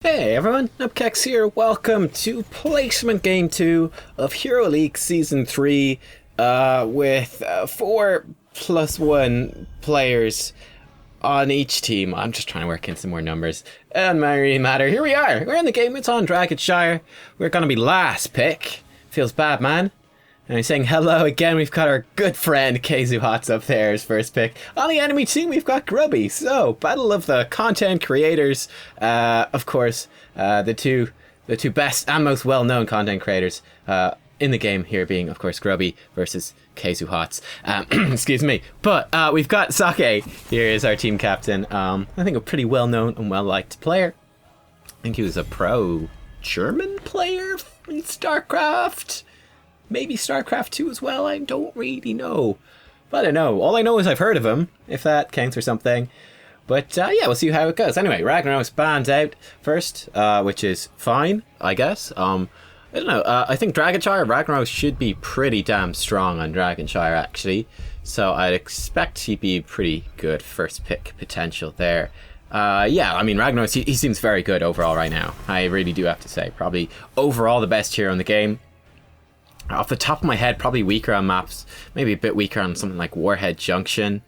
Hey everyone, Nubkeks here. Welcome to Placement Game 2 of Hero League Season 3 with 4+1 players on each team. I'm just trying to work in some more numbers. And really matter. Here we are. We're in the game. It's on Dragonshire. We're going to be last pick. Feels bad, man. And I'm saying hello again. We've got our good friend Kazuhat's up there as first pick. On the enemy team, we've got Grubby. So, battle of the content creators. Of course, the two best and most well-known content creators in the game here being, of course, Grubby versus Kazuhat's. Excuse me. But we've got Sake here as our team captain. I think a pretty well-known and well-liked player. I think he was a pro German player in StarCraft. Maybe StarCraft 2 as well, I don't really know. But I don't know. All I know is I've heard of him, if that counts for something. But yeah, we'll see how it goes. Anyway, Ragnarok's banned out first, which is fine, I guess. I don't know, I think Ragnarok should be pretty damn strong on Dragonshire, actually. So I'd expect he'd be pretty good first pick potential there. Yeah, I mean, Ragnarok, he seems very good overall right now. I really do have to say. Probably overall the best hero in the game. Off the top of my head, probably weaker on maps. Maybe a bit weaker on something like Warhead Junction.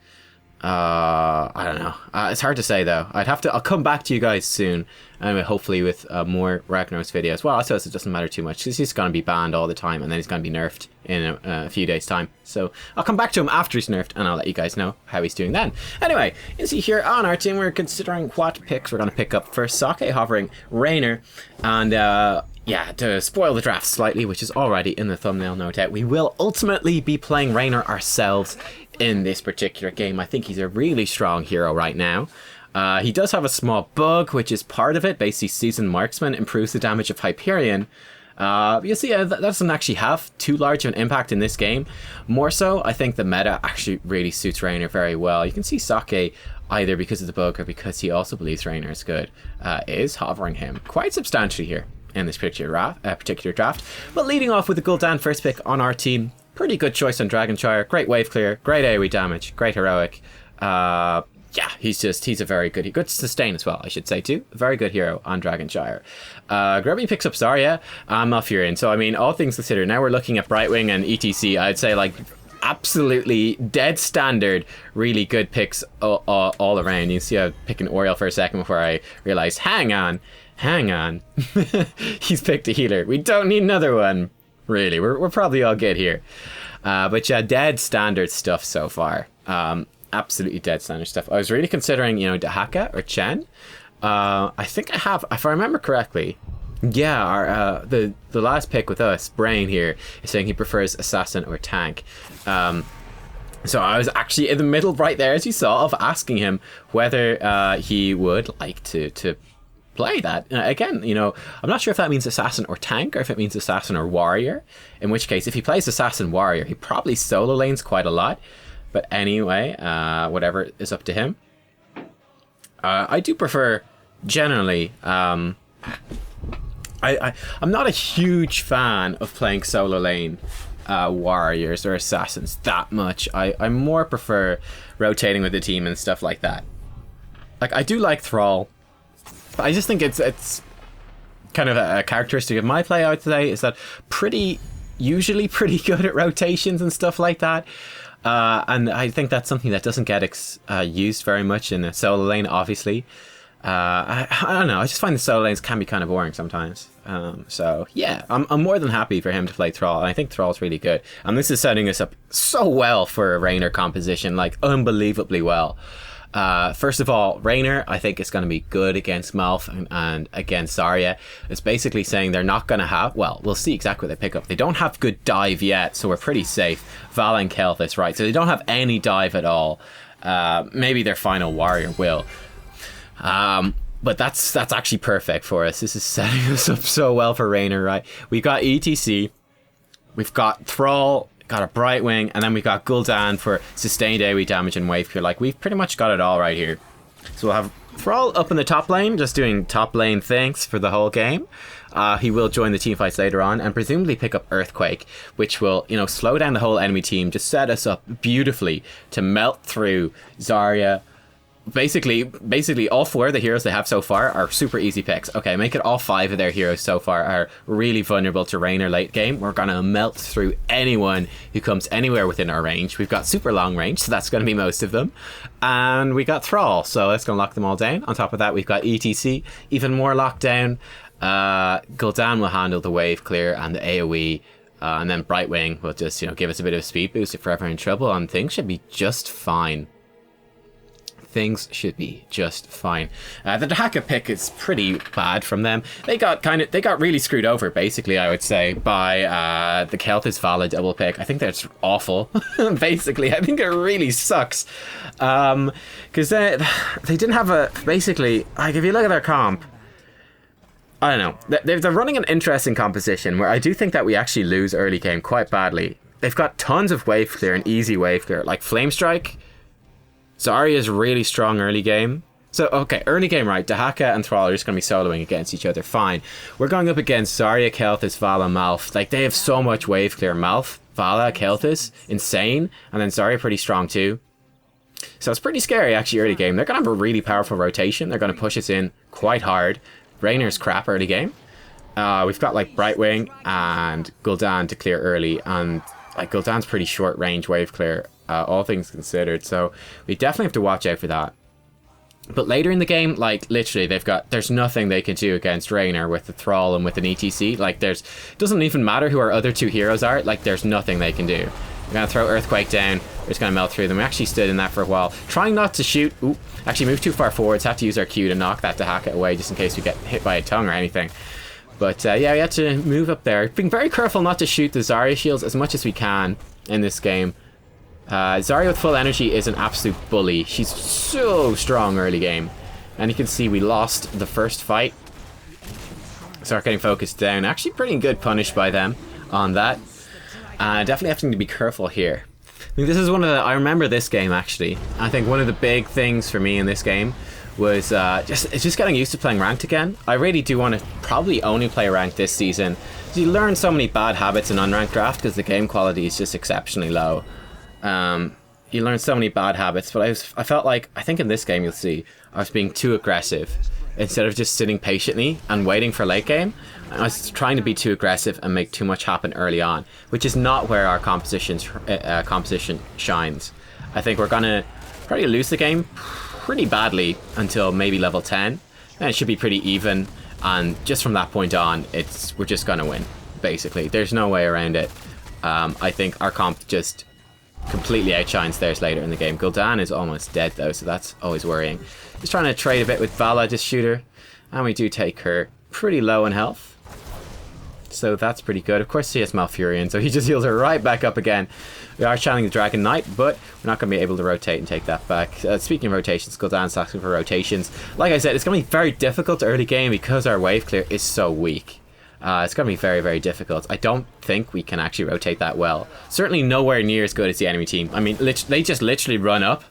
I don't know. It's hard to say though. I'll come back to you guys soon. Anyway, hopefully with more Ragnarok's videos. Well, I suppose it doesn't matter too much because he's going to be banned all the time and then he's going to be nerfed in a few days time. So I'll come back to him after he's nerfed and I'll let you guys know how he's doing then. Anyway, you can see here on our team we're considering what picks we're going to pick up for Sake hovering Raynor and yeah, to spoil the draft slightly, which is already in the thumbnail, no doubt, we will ultimately be playing Raynor ourselves in this particular game. I think he's a really strong hero right now. He does have a small bug, which is part of it. Basically, Seasoned Marksman improves the damage of Hyperion. You see, that doesn't actually have too large of an impact in this game. More so, I think the meta actually really suits Raynor very well. You can see Sake, either because of the bug or because he also believes Raynor is good, is hovering him quite substantially here in this particular draft. But leading off with the Gul'dan first pick on our team, pretty good choice on Dragonshire. Great wave clear, great AoE damage, great heroic. Yeah, he's a very good sustain as well, I should say too. A very good hero on Dragonshire. Grubby picks up Zarya. I'm off here in. So I mean, all things considered, now we're looking at Brightwing and ETC. I'd say like absolutely dead standard, really good picks all around. You see, I picking Oriel for a second before I realized, hang on. He's picked a healer. We don't need another one. Really, we're probably all good here. But yeah, dead standard stuff so far. Absolutely dead standard stuff. I was really considering, Dahaka or Chen. I think I have, if I remember correctly. Yeah, our the last pick with us, Brain here, is saying he prefers assassin or tank. So I was actually in the middle right there, as you saw, of asking him whether he would like to play that. Again, I'm not sure if that means assassin or tank or if it means assassin or warrior, in which case if he plays assassin warrior he probably solo lanes quite a lot, but anyway, whatever is up to him. I do prefer generally I'm not a huge fan of playing solo lane warriors or assassins that much. I more prefer rotating with the team and stuff like that. Like, I do like Thrall. I just think it's kind of a characteristic of my play, I would say, is that usually pretty good at rotations and stuff like that. And I think that's something that doesn't get used very much in a solo lane, obviously. I don't know, I just find the solo lanes can be kind of boring sometimes. So yeah, I'm more than happy for him to play Thrall, and I think Thrall's really good. And this is setting us up so well for a Raynor composition, like unbelievably well. First of all, Raynor, I think, is going to be good against Malf and against Zarya. It's basically saying they're not going to have, well, we'll see exactly what they pick up. They don't have good dive yet, so we're pretty safe. Val and Kelthis, right? So they don't have any dive at all. Maybe their final warrior will. But that's actually perfect for us. This is setting us up so well for Raynor, right? We've got ETC, we've got Thrall, got a Brightwing, and then we got Gul'dan for sustained AoE damage and wave clear. Like, we've pretty much got it all right here. So we'll have Thrall up in the top lane, just doing top lane things for the whole game. He will join the team fights later on and presumably pick up Earthquake, which will, slow down the whole enemy team, just set us up beautifully to melt through Zarya, basically all 4 of the heroes they have so far are super easy picks. Okay, make it all 5 of their heroes so far are really vulnerable to Raynor late game. We're gonna melt through anyone who comes anywhere within our range. We've got super long range, so that's gonna be most of them. And we got Thrall, so that's gonna lock them all down. On top of that, we've got ETC, even more lockdown. Gul'dan will handle the wave clear and the AoE. And then Brightwing will just, give us a bit of a speed boost if we're ever in trouble, and things should be just fine. Things should be just fine. The Dahaka pick is pretty bad from them. They got really screwed over, basically, I would say, by the Kel'Thuz's Vala double pick. I think that's awful. Basically, I think it really sucks. Because they didn't have basically, like, if you look at their comp, I don't know. They're running an interesting composition where I do think that we actually lose early game quite badly. They've got tons of wave clear and easy wave clear. Like Flame Strike, Zarya's really strong early game. So, okay, early game, right. Dahaka and Thrall are just going to be soloing against each other. Fine. We're going up against Zarya, Kel'Thuz, Vala, Malf. Like, they have so much wave clear. Malf, Vala, Kel'Thuz, insane. And then Zarya pretty strong too. So it's pretty scary, actually, early game. They're going to have a really powerful rotation. They're going to push us in quite hard. Raynor's crap early game. We've got like Brightwing and Gul'dan to clear early, and like Gul'dan's pretty short range wave clear, all things considered. So we definitely have to watch out for that. But later in the game, like literally, there's nothing they can do against Raynor with the Thrall and with an ETC. Like it doesn't even matter who our other 2 heroes are. Like there's nothing they can do. We're gonna throw Earthquake down. We're just gonna melt through them. We actually stood in that for a while, trying not to shoot. Ooh, actually move too far forwards. Have to use our Q to knock that Dahaka away, just in case we get hit by a tongue or anything. But yeah, we had to move up there. Being very careful not to shoot the Zarya shields as much as we can in this game. Zarya with full energy is an absolute bully. She's so strong early game, and you can see we lost the first fight. Start getting focused down. Actually, pretty good punish by them on that. Definitely having to be careful here. I think this is I remember this game actually. I think one of the big things for me in this game was just getting used to playing ranked again. I really do want to probably only play ranked this season. You learn so many bad habits in unranked draft because the game quality is just exceptionally low. You learn so many bad habits, but I felt like, I think in this game you'll see, I was being too aggressive. Instead of just sitting patiently and waiting for late game, I was trying to be too aggressive and make too much happen early on, which is not where our composition shines. I think we're gonna probably lose the game pretty badly until maybe level 10. Then it should be pretty even, and just from that point on, we're just gonna win. Basically, there's no way around it. I think our comp just completely outshines theirs later in the game. Gul'dan is almost dead though, so that's always worrying. Just trying to trade a bit with Vala, just shoot her, and we do take her pretty low in health. So that's pretty good. Of course he has Malfurion, so he just heals her right back up again. We are channeling the Dragon Knight, but we're not going to be able to rotate and take that back. Speaking of rotations, Gul'dan's asking for rotations. Like I said, it's going to be very difficult early game because our wave clear is so weak. It's going to be very, very difficult. I don't think we can actually rotate that well. Certainly nowhere near as good as the enemy team. I mean, they just literally run up,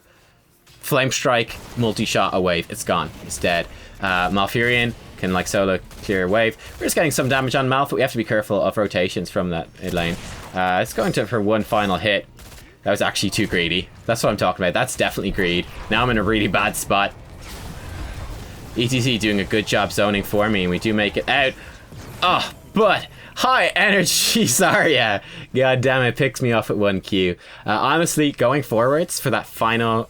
Flame Strike, multi-shot a wave. It's gone. It's dead. Malfurion can like solo clear a wave. We're just getting some damage on Malf, but we have to be careful of rotations from that mid lane. It's going to for one final hit. That was actually too greedy. That's what I'm talking about. That's definitely greed. Now I'm in a really bad spot. ETC doing a good job zoning for me, and we do make it out. Oh, but high energy Zarya. God damn it, picks me off at 1Q. Honestly, going forwards for that final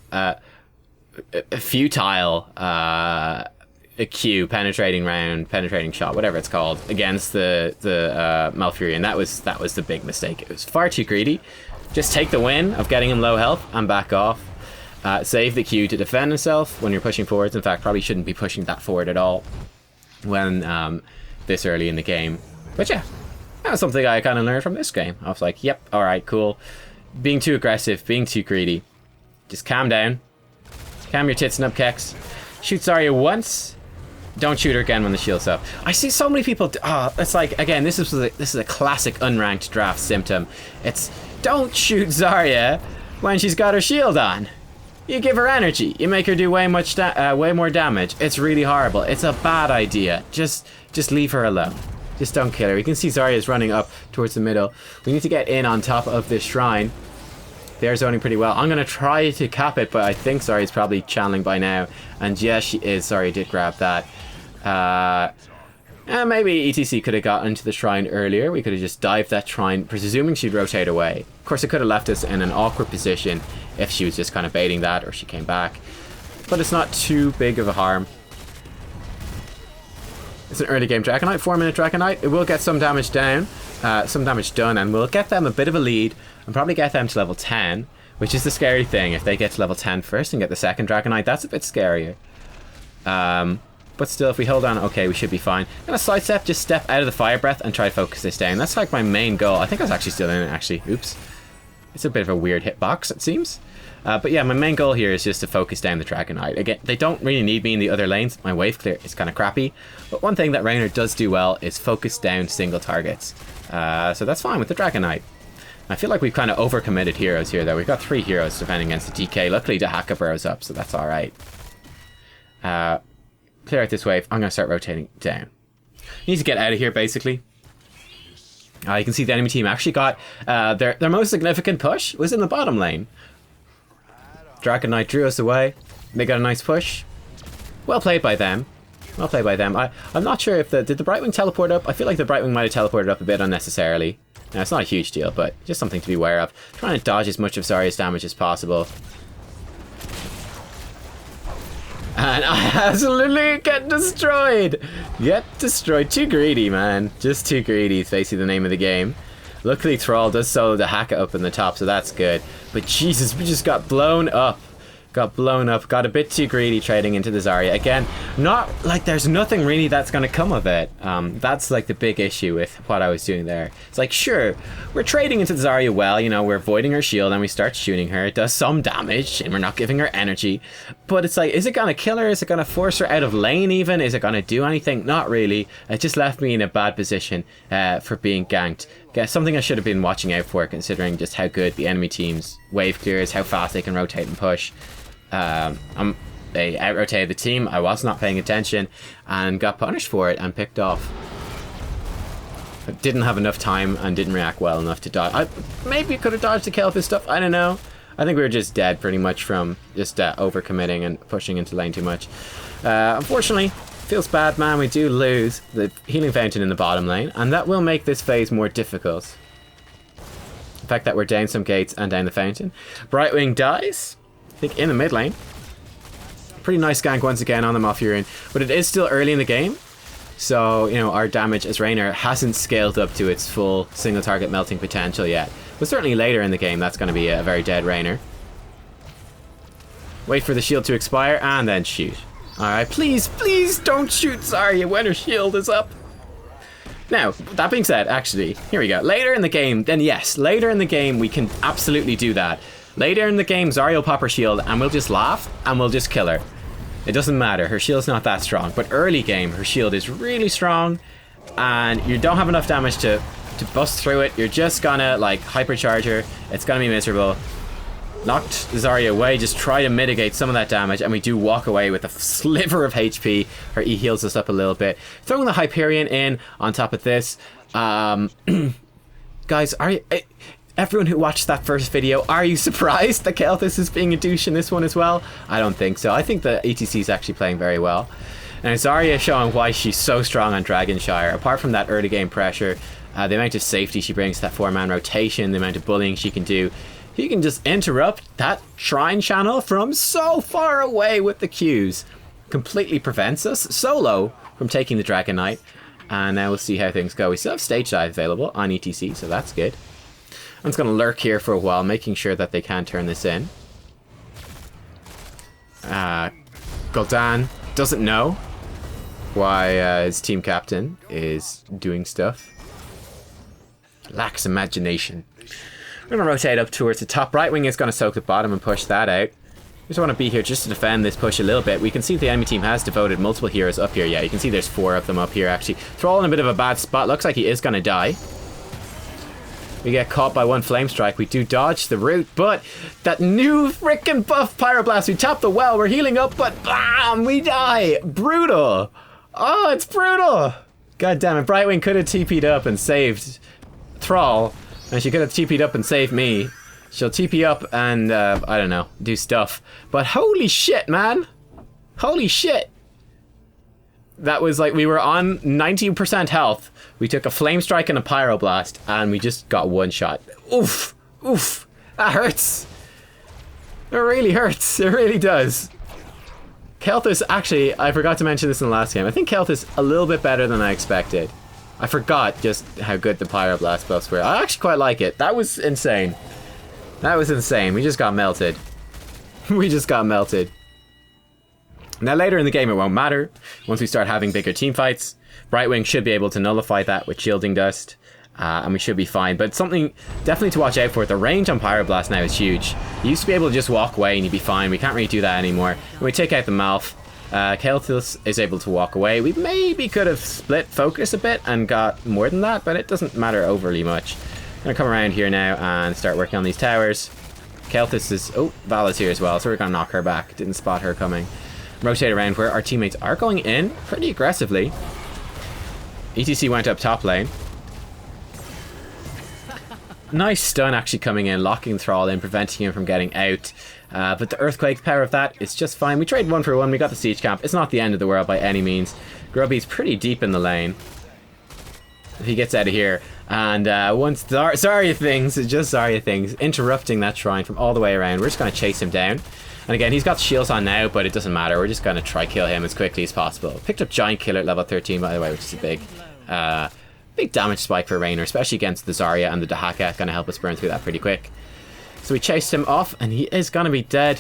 futile a Q penetrating shot, whatever it's called, against the Malfurion. That was the big mistake. It was far too greedy. Just take the win of getting him low health and back off. Save the Q to defend himself when you're pushing forwards. In fact, probably shouldn't be pushing that forward at all when this early in the game. But yeah, that was something I kind of learned from this game. I was like, yep, all right, cool. Being too aggressive, being too greedy. Just calm down. Calm your tits, Nubkeks. Shoot Zarya once. Don't shoot her again when the shield's up. I see so many people. It's like, again, this is a classic unranked draft symptom. It's don't shoot Zarya when she's got her shield on. You give her energy. You make her do way more damage. It's really horrible. It's a bad idea. Just leave her alone. Just don't kill her. You can see Zarya is running up towards the middle. We need to get in on top of this shrine. They're zoning pretty well. I'm going to try to cap it, but I think Zarya's probably channeling by now. And yes, she is. Zarya did grab that. Maybe ETC could have gotten into the shrine earlier. We could have just dived that shrine, presuming she'd rotate away. Of course, it could have left us in an awkward position if she was just kind of baiting that or she came back. But it's not too big of a harm. It's an early game Dragonite, 4-minute Dragonite. It will get some damage down, some damage done, and we'll get them a bit of a lead and probably get them to level 10, which is the scary thing. If they get to level 10 first and get the second Dragonite, that's a bit scarier. But still, if we hold on, okay, we should be fine. I'm gonna sidestep, just step out of the Fire Breath and try to focus this down. That's like my main goal. I think I was actually still in it, actually. Oops. It's a bit of a weird hitbox, it seems. But yeah, my main goal here is just to focus down the Dragonite. Again, they don't really need me in the other lanes. My wave clear is kind of crappy. But one thing that Raynor does do well is focus down single targets. So that's fine with the Dragonite. I feel like we've kind of overcommitted heroes here, though. We've got 3 heroes defending against the DK. Luckily, the Haka burrows up, so that's alright. Clear out this wave. I'm going to start rotating down. Need to get out of here, basically. You can see the enemy team actually got their most significant push was in the bottom lane. Dragonite drew us away. They got a nice push. Well played by them. Well played by them. I'm not sure if did the Brightwing teleport up? I feel like the Brightwing might have teleported up a bit unnecessarily. Now, it's not a huge deal, but just something to be aware of. Trying to dodge as much of Zarya's damage as possible. And I absolutely get destroyed! Get destroyed. Too greedy, man. Just too greedy is basically the name of the game. Luckily, Thrall does solo the Haka up in the top, so that's good. But Jesus, we just got blown up. Got blown up. Got a bit too greedy trading into the Zarya. Again, not like there's nothing really that's going to come of it. That's like the big issue with what I was doing there. It's like, sure, we're trading into the Zarya well, you know, we're avoiding her shield and we start shooting her. It does some damage and we're not giving her energy. But it's like, is it going to kill her? Is it going to force her out of lane even? Is it going to do anything? Not really. It just left me in a bad position for being ganked. Something I should have been watching out for, considering just how good the enemy team's wave clear is, how fast they can rotate and push. They out-rotated the team. I was not paying attention and got punished for it and picked off. I didn't have enough time and didn't react well enough to dodge. I maybe could have dodged the kill with stuff. I don't know. I think we were just dead pretty much from just overcommitting and pushing into lane too much. Unfortunately, feels bad, man. We do lose the healing fountain in the bottom lane, and that will make this phase more difficult. The fact that we're down some gates and down the fountain. Brightwing dies. I think in the mid lane. Pretty nice gank once again on them off Urine, but it is still early in the game, so you know our damage as Raynor hasn't scaled up to its full single target melting potential yet. But certainly later in the game that's going to be a very dead Raynor. Wait for the shield to expire and then shoot. Alright, please don't shoot Zarya when her shield is up. Now, that being said, actually, here we go. Later in the game, then yes, later in the game we can absolutely do that. Later in the game, Zarya will pop her shield and we'll just laugh and we'll just kill her. It doesn't matter, her shield's not that strong. But early game, her shield is really strong and you don't have enough damage to bust through it. You're just gonna like hypercharge her. It's gonna be miserable. Knocked Zarya away, just try to mitigate some of that damage, and we do walk away with a sliver of HP. Her E heals us up a little bit. Throwing the Hyperion in on top of this. Guys, everyone who watched that first video, are you surprised that Kelthus is being a douche in this one as well? I don't think so. I think the ETC is actually playing very well. And Zarya showing why she's so strong on Dragonshire. Apart from that early game pressure, the amount of safety she brings to that 4-man rotation, the amount of bullying she can do. He can just interrupt that shrine channel from so far away with the Qs. Completely prevents us, solo, from taking the Dragonite. And now we'll see how things go. We still have stage dive available on ETC, so that's good. I'm just going to lurk here for a while, making sure that they can turn this in. Gul'dan doesn't know why his team captain is doing stuff. Lacks imagination. We're going to rotate up towards the top. Brightwing is going to soak the bottom and push that out. We just want to be here just to defend this push a little bit. We can see the enemy team has devoted multiple heroes up here. Yeah, you can see there's 4 of them up here actually. Thrall in a bit of a bad spot. Looks like he is going to die. We get caught by 1 flame strike. We do dodge the route, but that new freaking buff Pyroblast. We tap the well. We're healing up, but bam, we die. Brutal. Oh, it's brutal. God damn it. Brightwing could have TP'd up and saved Thrall. And she could have TP'd up and saved me. She'll TP up and, I don't know, do stuff. But holy shit, man. Holy shit. That was like, we were on 90% health. We took a Flame Strike and a Pyroblast, and we just got one shot. Oof. Oof. That hurts. It really hurts. It really does. Kel'Thuz's, actually, I forgot to mention this in the last game. I think Kel'Thuz's a little bit better than I expected. I forgot just how good the Pyroblast buffs were. I actually quite like it. That was insane. That was insane. We just got melted. We just got melted. Now later in the game it won't matter. Once we start having bigger team fights, Brightwing should be able to nullify that with Shielding Dust. And we should be fine. But something definitely to watch out for. The range on Pyroblast now is huge. You used to be able to just walk away and you'd be fine. We can't really do that anymore. When we take out the Malf, Kel'Thuz is able to walk away. We maybe could have split focus a bit and got more than that, but it doesn't matter overly much. I'm going to come around here now and start working on these towers. Kel'Thuz is... Oh, Vala's here as well, so we're going to knock her back. Didn't spot her coming. Rotate around where our teammates are going in pretty aggressively. ETC went up top lane. Nice stun actually coming in, locking Thrall in, preventing him from getting out. But the Earthquake power of that is just fine. We trade 1 for 1, we got the Siege Camp. It's not the end of the world by any means. Grubby's pretty deep in the lane. If he gets out of here. And once Zarya things, just Zarya things, interrupting that shrine from all the way around. We're just going to chase him down. And again, he's got shields on now, but it doesn't matter. We're just going to try kill him as quickly as possible. Picked up Giant Killer at level 13, by the way, which is a big damage spike for Raynor, especially against the Zarya and the Dahaka. Going to help us burn through that pretty quick. So we chased him off, and he is going to be dead.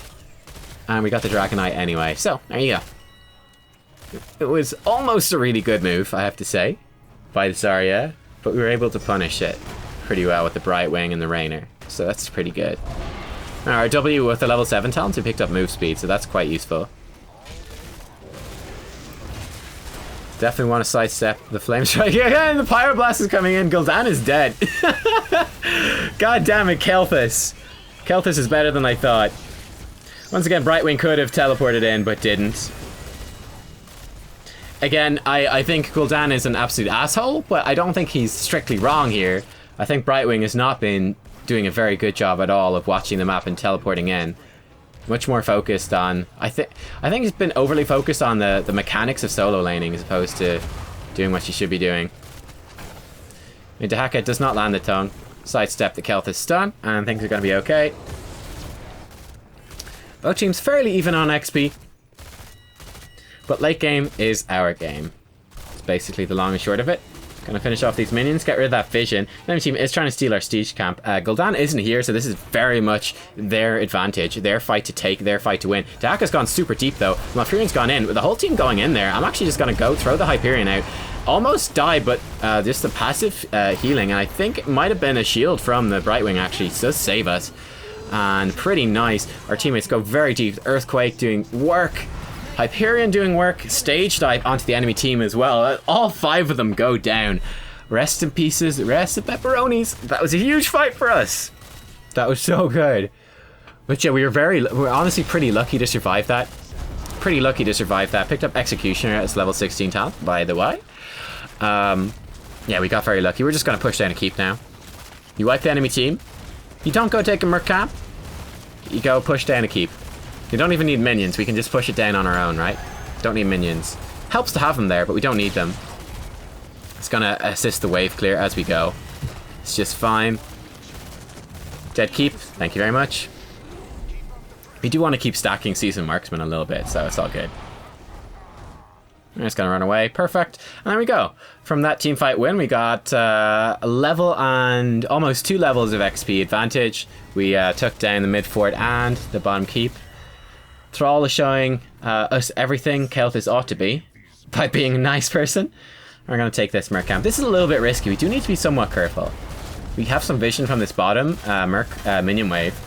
And we got the Dragonite anyway. So, there you go. It was almost a really good move, I have to say, by the Zarya. But we were able to punish it pretty well with the Brightwing and the Raynor. So that's pretty good. Now our W with the level 7 talent, we picked up move speed, so that's quite useful. Definitely want to sidestep the Flame Strike. Yeah, and the Pyroblast is coming in. Gul'dan is dead. God damn it, Kel'Thuz. Kel'Thuz is better than I thought. Once again, Brightwing could have teleported in, but didn't. Again, I think Gul'dan is an absolute asshole, but I don't think he's strictly wrong here. I think Brightwing has not been doing a very good job at all of watching the map and teleporting in. Much more focused on... I think he's been overly focused on the mechanics of solo laning as opposed to doing what you should be doing. Dahaka does not land the tone. Sidestep the Kel'Thuz stun, and things are going to be okay. Both teams fairly even on XP. But late game is our game. It's basically the long and short of it. Gonna finish off these minions, get rid of that vision. The enemy team is trying to steal our Siege Camp. Gul'dan isn't here, so this is very much their advantage. Their fight to take, their fight to win. Dahaka's gone super deep though. Malfurion's gone in. With the whole team going in there, I'm actually just gonna go throw the Hyperion out. Almost died, but just the passive healing. And I think it might have been a shield from the Brightwing actually. It does save us. And pretty nice. Our teammates go very deep. Earthquake doing work. Hyperion doing work, stage dive onto the enemy team as well. All 5 of them go down. Rest in pieces, rest in pepperonis. That was a huge fight for us. That was so good. But yeah, we were honestly pretty lucky to survive that. Pretty lucky to survive that. Picked up Executioner as level 16 talent, by the way. Yeah, we got very lucky. We're just going to push down a keep now. You wipe the enemy team. You don't go take a Merc camp. You go push down a keep. You don't even need minions, we can just push it down on our own, right? Don't need minions. Helps to have them there, but we don't need them. It's gonna assist the wave clear as we go. It's just fine. Dead keep, thank you very much. We do want to keep stacking Seasoned Marksman a little bit, so it's all good. I'm just gonna run away, perfect. And there we go. From that teamfight win, we got a level and almost 2 levels of XP advantage. We took down the mid fort and the bottom keep. Thrall is showing us everything Kel'Thuz ought to be by being a nice person. We're going to take this Merc camp. This is a little bit risky. We do need to be somewhat careful. We have some vision from this bottom minion wave.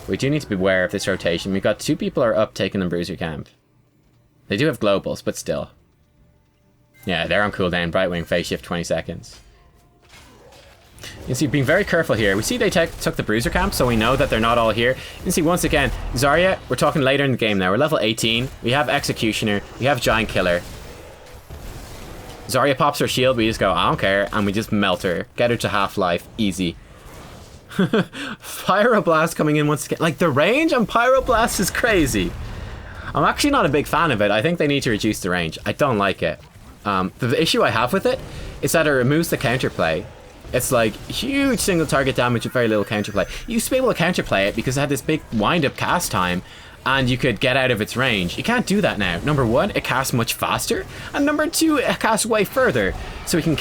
We do need to be aware of this rotation. We've got 2 people are up taking the Bruiser camp. They do have globals, but still. Yeah, they're on cooldown. Brightwing phase shift 20 seconds. You can see being very careful here. We see they took the Bruiser camp, so we know that they're not all here. You can see once again, Zarya, we're talking later in the game now. We're level 18. We have Executioner. We have Giant Killer. Zarya pops her shield. We just go, I don't care. And we just melt her. Get her to half-life. Easy. Pyroblast coming in once again. Like, the range on Pyroblast is crazy. I'm actually not a big fan of it. I think they need to reduce the range. I don't like it. The issue I have with it is that it removes the counterplay. It's like huge single target damage with very little counterplay. You used to be able to counterplay it because it had this big wind-up cast time and you could get out of its range. You can't do that now. Number one, it casts much faster, and number two, it casts way further. So we can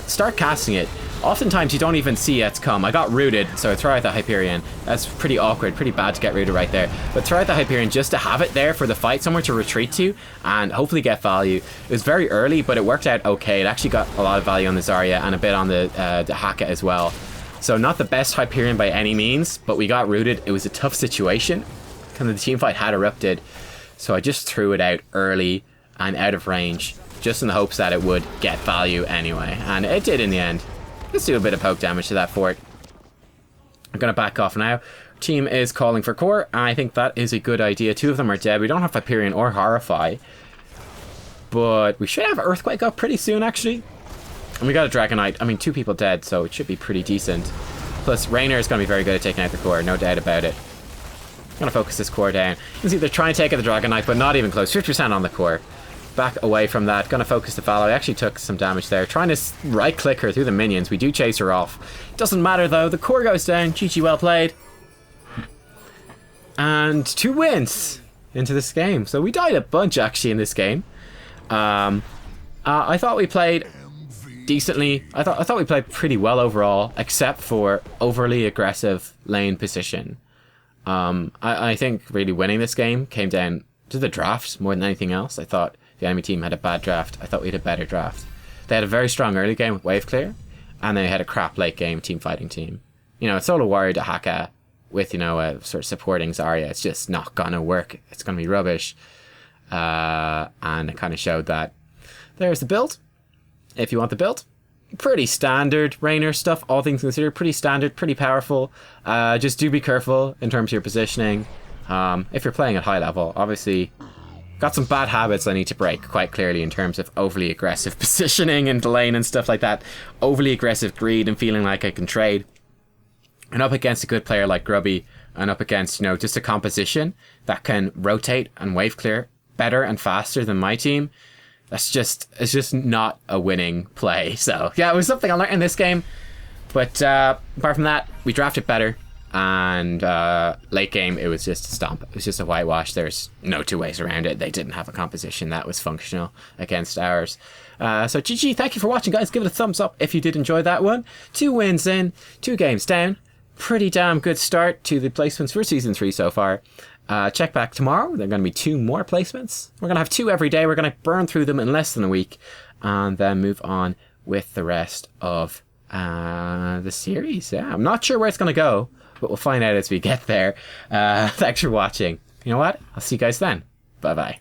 start casting it. Oftentimes you don't even see it's come. I got rooted, so I throw out the Hyperion. That's pretty awkward, pretty bad to get rooted right there. But throw out the Hyperion just to have it there for the fight, somewhere to retreat to, and hopefully get value. It was very early, but it worked out okay. It actually got a lot of value on the Zarya and a bit on the Haka as well. So not the best Hyperion by any means, but we got rooted. It was a tough situation. Kind of the team fight had erupted, so I just threw it out early and out of range, just in the hopes that it would get value anyway, and it did in the end. Let's do a bit of poke damage to that fort. I'm going to back off now. Team is calling for core, and I think that is a good idea. Two of them are dead. We don't have Hyperion or Horrify, but we should have Earthquake up pretty soon, actually. And we got a Dragonite. I mean, 2 people dead, so it should be pretty decent. Plus, Raynor is going to be very good at taking out the core, no doubt about it. I'm going to focus this core down. You can see they're trying to take out the Dragonite, but not even close. 50% on the core. Back away from that. Going to focus the Fallow. I actually took some damage there. Trying to right-click her through the minions. We do chase her off. Doesn't matter, though. The core goes down. GG, well played. And 2 wins into this game. So we died a bunch, actually, in this game. I thought we played decently. I thought we played pretty well overall, except for overly aggressive lane position. I think really winning this game came down to the draft more than anything else. I thought the enemy team had a bad draft. I thought we had a better draft. They had a very strong early game with wave clear, and they had a crap late game team fighting team. You know, it's sort of worried to Haka with, you know, a sort of supporting Zarya. It's just not gonna work. It's gonna be rubbish. And it kind of showed that. There's the build. If you want the build. Pretty standard Raynor stuff, all things considered. Pretty standard, pretty powerful. Just do be careful in terms of your positioning. If you're playing at high level, obviously got some bad habits I need to break quite clearly in terms of overly aggressive positioning in the lane and stuff like that. Overly aggressive greed and feeling like I can trade. And up against a good player like Grubby, and up against, you know, just a composition that can rotate and wave clear better and faster than my team. It's just not a winning play. So yeah, it was something I learned in this game. But apart from that, we drafted better. And late game, it was just a stomp. It was just a whitewash. There's no 2 ways around it. They didn't have a composition that was functional against ours. So GG, thank you for watching, guys. Give it a thumbs up if you did enjoy that one. 2 wins in, 2 games down. Pretty damn good start to the placements for Season 3 so far. Check back tomorrow. There are going to be 2 more placements. We're going to have 2 every day. We're going to burn through them in less than a week. And then move on with the rest of the series. Yeah, I'm not sure where it's going to go, but we'll find out as we get there. Thanks for watching. You know what? I'll see you guys then. Bye-bye.